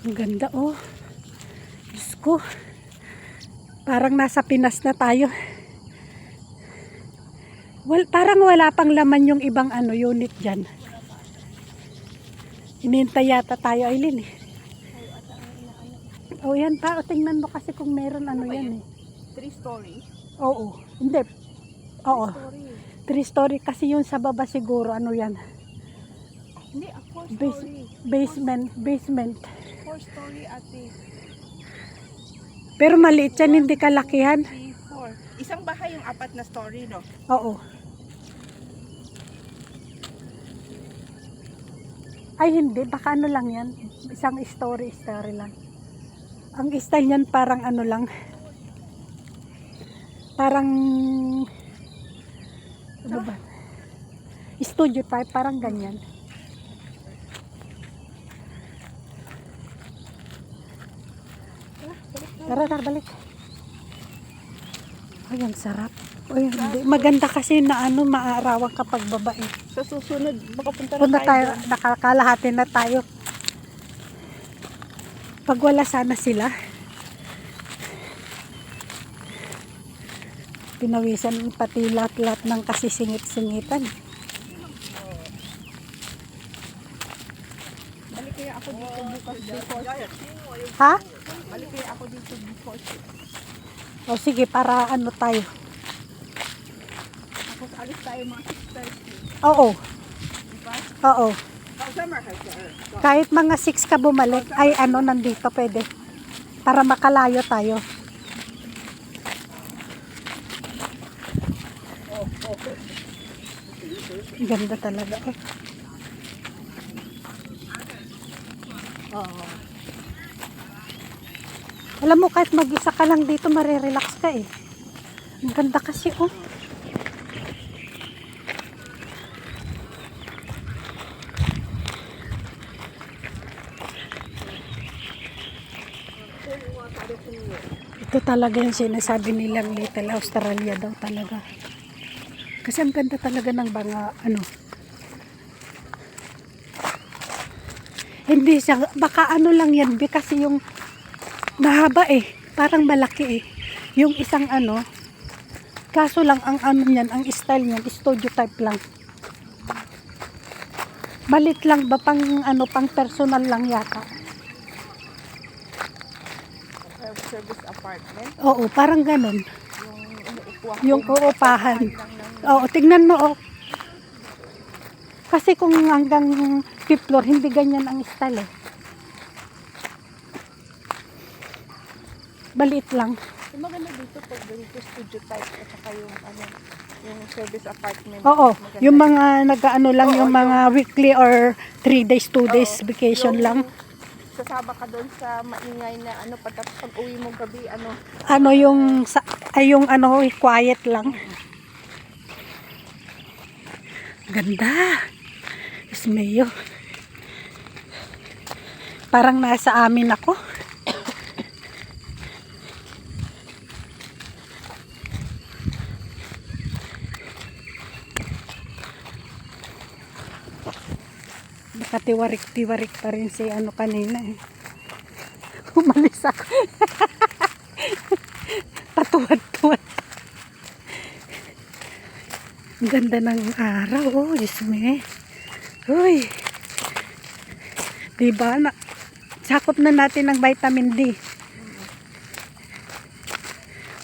Ang ganda oh. Diyos ko. Parang nasa Pinas na tayo. Parang wala pang laman yung ibang unit dyan. Hinihintay yata tayo, Aileen eh. Oh, yan pa. O, tingnan mo kasi kung meron yan eh. 3-story? Oo. Hindi. Oo. 3-story kasi yung sa baba siguro. Yan? Hindi, 4-story. Basement. 4-story ate. Pero maliit yan, hindi kalakihan. 3, 4. Isang bahay yung 4 na story, no? Oo. Ay hindi, baka lang yan. Isang story lang. Ang style yan parang lang. Parang ano ba? Studio type, parang ganyan. Tara, balik. Ay, ang sarap. Ay, hindi. Maganda kasi na maarawan kapag babae. Sa susunod, makapunta Punta na tayo, nakakalahati na tayo. Pag wala sana sila. Pinawisan pati lahat ng kasisingit-singitan. Balik kaya ako dito bukas before. Ha? Balik kaya ako dito before. O sige, para tayo. Tapos alis tayo mga 6:30. Oo. Diba? Oo. Kahit mga 6 ka bumalik, ay nandito pwede. Para makalayo tayo. Ganda talaga eh. Oo. Alam mo, kahit mag-isa ka lang dito, marirelax ka eh. Ang ganda kasi oh. Ito talaga yung sinasabi nilang Little Australia daw talaga. Kasi ang ganda talaga ng mga Hindi siya, baka lang yan, kasi yung mahaba eh, parang malaki eh. Yung isang kaso lang ang niyan, ang style niyan, studio type lang. Malit lang ba pang pang personal lang yata. Service apartment. Oo, parang ganun. Yung uupahan. Oo, tignan mo oh. Kasi kung hanggang 5th floor, hindi ganyan ang style eh. Baliit lang. Yung maganda dito pag dito studio type at saka yung yung service apartment. Oo, maganda. yung mga lang, yung mga weekly or 3 days, 2 days vacation lang. Sasaba ka doon sa maingay na patapos pag uwi mo gabi yung quiet lang. Ganda. Ismayo. Parang nasa amin ako. Tiwarik-tiwarik pa rin si kanina eh. Umalis ako. Patuwad-tuwad. Ang ganda ng araw. Oh, Diyos me. Uy. Diba? Sakop na natin ng vitamin D.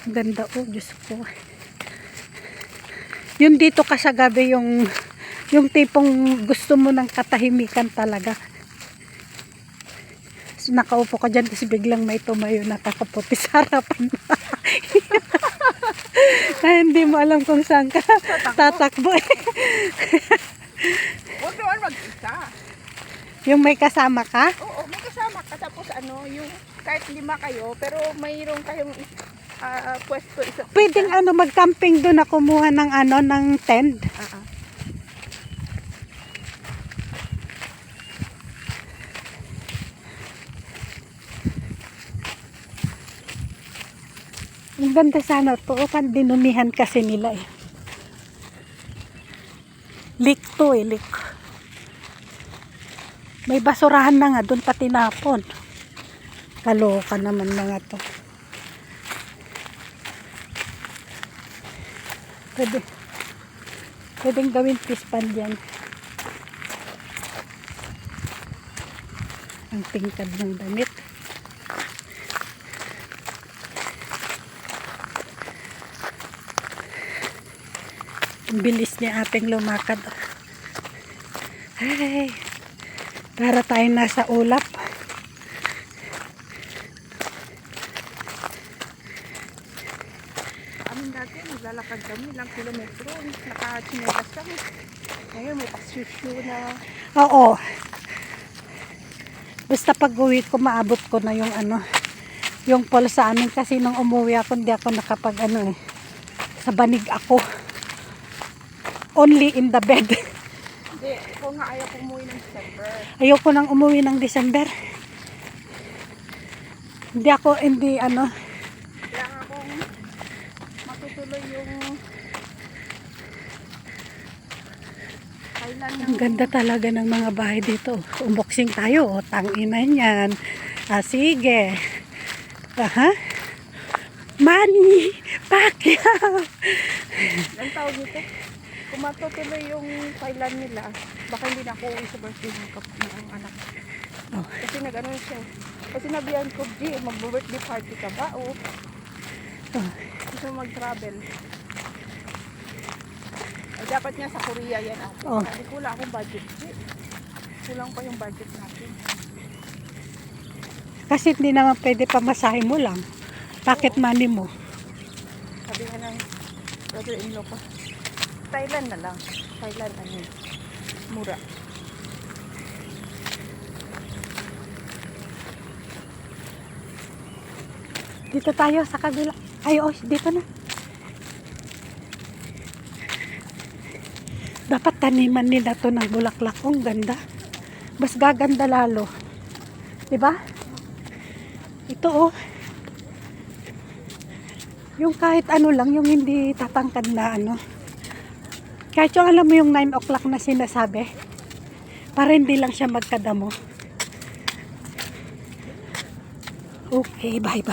Ang ganda. Oh, Diyos ko. Yun dito ka sa gabi yung tipong gusto mo ng katahimikan talaga. So, nakaupo ka dyan, tapos biglang may tumayo na kakaputi sa harapan mo. Ay, hindi mo alam kung saan ka tatakbo eh. Huwag naman mag-isa. Yung may kasama ka? Oo, may kasama ka. Tapos yung kahit 5 kayo, pero mayroon kayong pwesto isa. Pwedeng mag-camping doon na kumuha ng ng tent. Ang ganda sana to. Kan dinumihan kasi nila eh. Leak to eh, leak. May basurahan na nga doon pati napon. Kaloka naman mga to. Pwedeng gawin fish pond yan. Ang tingkad ng damit. Ang bilis niya ating lumakad. Ay, para tayo nasa ulap. Amin dati, naglalakad kami ilang kilometro. Nakachinelas kami. Ngayon may pasyusyo na. Oo. Basta pag uwi ko, maabot ko na yung ano, yung pool sa amin kasi nung umuwi ako, hindi ako nakapag ano eh. Sa banig ako. Only in the bed. Hindi, ako nga ayaw kong umuwi ng December. Ayoko nang umuwi ng December. Hindi ano, Kaya nga kung matutuloy yung kailan ang ganda talaga ng mga bahay dito. Unboxing tayo. O, tanginan yan. Ah, sige. Aha. Manny Pacquiao. ang tawag nito, kung matutuloy yung kailan nila, baka hindi na ako uwi sa birthday ng anak. Oh. Kasi nag-ano siya. Kasi nabihan ko, G, mag-birthday party ka ba? O Oh. gusto mo mag-travel. Ay, dapat nga sa Korea yan ako. Oh. Sabi ko, wala akong budget, G. Kulang pa yung budget natin. Kasi hindi naman pwede pamasahe mo lang. Pocket money mo. Sabi nga ng brother-in-law ko, Thailand na lang. Thailand, ano yun, mura. Dito tayo sa kabila. Ay, oh, dito na. Dapat taniman nila to ng bulaklak. Oh, ang ganda. Mas gaganda lalo. Diba? Ito, oh. Yung kahit ano lang, yung hindi tatangkad na ano. Kahit yung alam mo yung 9 o'clock na sinasabi. Para hindi lang siya magkadamo. Okay, bye-bye.